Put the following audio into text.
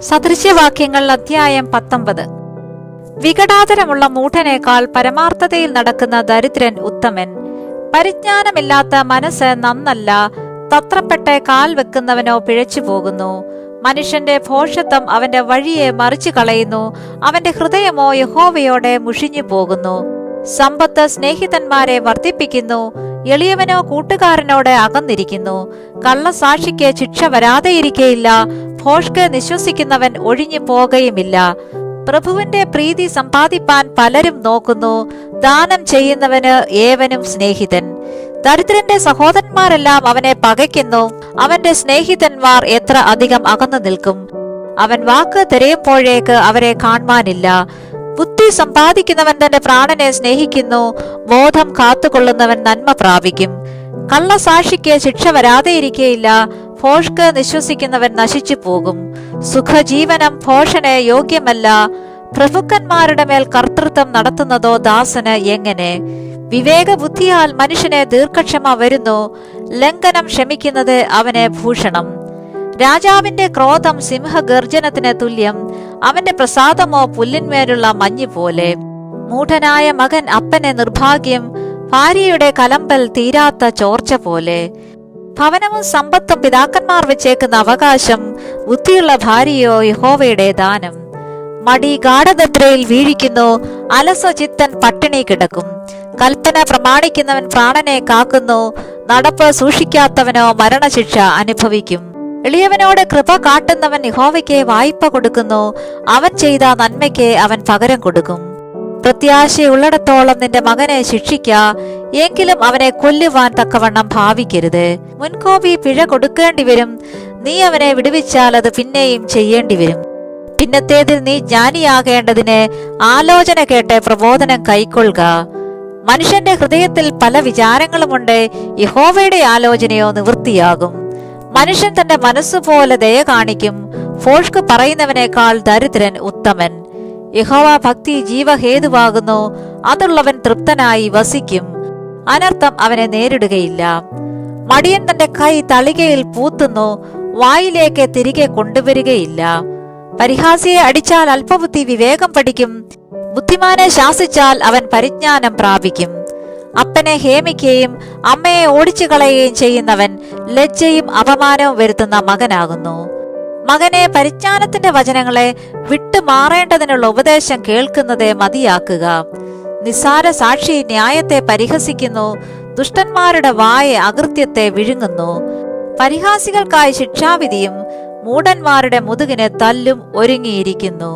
സദൃശ്യവാക്യങ്ങൾ അധ്യായം 19. വികടാതരമുള്ള മൂഢനേക്കാൾ പരമാർത്ഥതയിൽ നടക്കുന്ന ദരിദ്രൻ ഉത്തമൻ. പരിജ്ഞാനമില്ലാത്ത മനസ്സ് നന്നല്ല, തത്രപ്പെട്ട കാൽ വെക്കുന്നവനോ പിഴച്ചു പോകുന്നു. മനുഷ്യന്റെ ഭോഷത്വം അവന്റെ വഴിയെ മറിച്ചു കളയുന്നു, അവന്റെ ഹൃദയമോ യഹോവയോടെ മുഷിഞ്ഞു പോകുന്നു. സമ്പത്ത് സ്നേഹിതന്മാരെ വർദ്ധിപ്പിക്കുന്നു, എളിയവനോ കൂട്ടുകാരനോട് അകന്നിരിക്കുന്നു. കള്ളസാക്ഷിക്ക് ശിക്ഷ വരാതെയിരിക്കയില്ല, ഭോഷ്ക് നിശ്വസിക്കുന്നവൻ ഒഴിഞ്ഞു പോകുകയുമില്ല. പ്രഭുവിന്റെ പ്രീതി സമ്പാദിപ്പാൻ പലരും നോക്കുന്നു, ദാനം ചെയ്യുന്നവന് ഏവനും സ്നേഹിതൻ. ദരിദ്രന്റെ സഹോദരന്മാരെല്ലാം അവനെ പകയ്ക്കുന്നു, അവന്റെ സ്നേഹിതന്മാർ എത്ര അധികം അകന്നു നിൽക്കും. അവൻ വാക്ക് തിരയുമ്പോഴേക്ക് അവരെ കാണുവാനില്ല. ബുദ്ധി സമ്പാദിക്കുന്നവൻ തന്റെ പ്രാണനെ സ്നേഹിക്കുന്നു, ബോധം കാത്തുകൊള്ളുന്നവൻ നന്മ പ്രാപിക്കും. കള്ളസാക്ഷിക്ക് ശിക്ഷ വരാതെയിരിക്കയില്ല, ഭോഷ്ക് നിശ്വസിക്കുന്നവൻ നശിച്ചു പോകും. സുഖജീവനം ഭോഷന് യോഗ്യമല്ല, പ്രഭുക്കന്മാരുടെ മേൽ കർത്തൃത്വം നടത്തുന്നതോ ദാസന് എങ്ങനെ? വിവേകബുദ്ധിയാൽ മനുഷ്യന് ദീർഘക്ഷമ വരുന്നു, ലംഘനം ക്ഷമിക്കുന്നത് അവന് ഭൂഷണം. രാജാവിന്റെ ക്രോധം സിംഹഗർജനത്തിന് തുല്യം, അവന്റെ പ്രസാദമോ പുല്ലിന്മേലുള്ള മഞ്ഞ് പോലെ. മൂഢനായ മകൻ അപ്പനെ നിർഭാഗ്യം, ഭാര്യയുടെ കലമ്പൽ തീരാത്ത ചോർച്ച പോലെ. ഭവനവും സമ്പത്തും പിതാക്കന്മാർ വെച്ചേക്കുന്ന അവകാശം, ബുദ്ധിയുള്ള ഭാര്യയോ യഹോവയുടെ ദാനം. മടി ഗാഢനിദ്രയിൽ വീഴിക്കുന്നു, അലസചിത്തൻ പട്ടിണി കിടക്കും. കൽപ്പന പ്രമാണിക്കുന്നവൻ പ്രാണനെ കാക്കുന്നു, നടപ്പ് സൂക്ഷിക്കാത്തവനോ മരണശിക്ഷ അനുഭവിക്കും. എളിയവനോട് കൃപ കാട്ടുന്നവൻ യഹോവയ്ക്ക് വായ്പ കൊടുക്കുന്നു, അവൻ ചെയ്ത നന്മയ്ക്ക് അവൻ പകരം കൊടുക്കും. പ്രത്യാശയുള്ളിടത്തോളം നിന്റെ മകനെ ശിക്ഷിക്ക, എങ്കിലും അവനെ കൊല്ലുവാൻ തക്കവണ്ണം ഭാവിക്കരുത്. മുൻകോപി പിഴ കൊടുക്കേണ്ടി വരും, നീ അവനെ വിടുവിച്ചാൽ അത് പിന്നെയും ചെയ്യേണ്ടി വരും. പിന്നത്തേതിൽ നീ ജ്ഞാനിയാകേണ്ടതിന് ആലോചന കേട്ട് പ്രബോധനം കൈക്കൊള്ളുക. മനുഷ്യന്റെ ഹൃദയത്തിൽ പല വിചാരങ്ങളുമുണ്ട്, യഹോവയുടെ ആലോചനയോ നിവൃത്തിയാകും. മനുഷ്യൻ തന്റെ മനസ്സുപോലെ ദയ കാണിക്കും, ഭോഷ്ക് പറയുന്നവനേക്കാൾ ദരിദ്രൻ ഉത്തമൻ. യഹോവ ഭക്തി ജീവഹേതുവാകുന്നു, അതുള്ളവൻ തൃപ്തനായി വസിക്കും, അനർത്ഥം അവനെ നേരിടുകയില്ല. മടിയൻ തന്റെ കൈ തളികയിൽ പൂത്തുന്നു, വായിലേക്ക് തിരികെ കൊണ്ടുവരികയില്ല. പരിഹാസിയെ അടിച്ചാൽ അല്പബുദ്ധി വിവേകം പഠിക്കും, ബുദ്ധിമാനെ ശാസിച്ചാൽ അവൻ പരിജ്ഞാനം പ്രാപിക്കും. അപ്പനെ ഹേമിക്കുകയും അമ്മയെ ഓടിച്ചു കളയുകയും ചെയ്യുന്നവൻ ലജ്ജയും അപമാനവും വരുത്തുന്ന മകനാകുന്നു. മകനെ പരിജ്ഞാനത്തിന്റെ വചനങ്ങളെ വിട്ടുമാറേണ്ടതിനുള്ള ഉപദേശം കേൾക്കുന്നതേ മതിയാക്കുക. നിസ്സാര സാക്ഷി ന്യായത്തെ പരിഹസിക്കുന്നു, ദുഷ്ടന്മാരുടെ വായ അകൃത്യത്തെ വിഴുങ്ങുന്നു. പരിഹാസികൾക്കായി ശിക്ഷാവിധിയും മൂഢന്മാരുടെ മുതുകിന് തല്ലും ഒരുങ്ങിയിരിക്കുന്നു.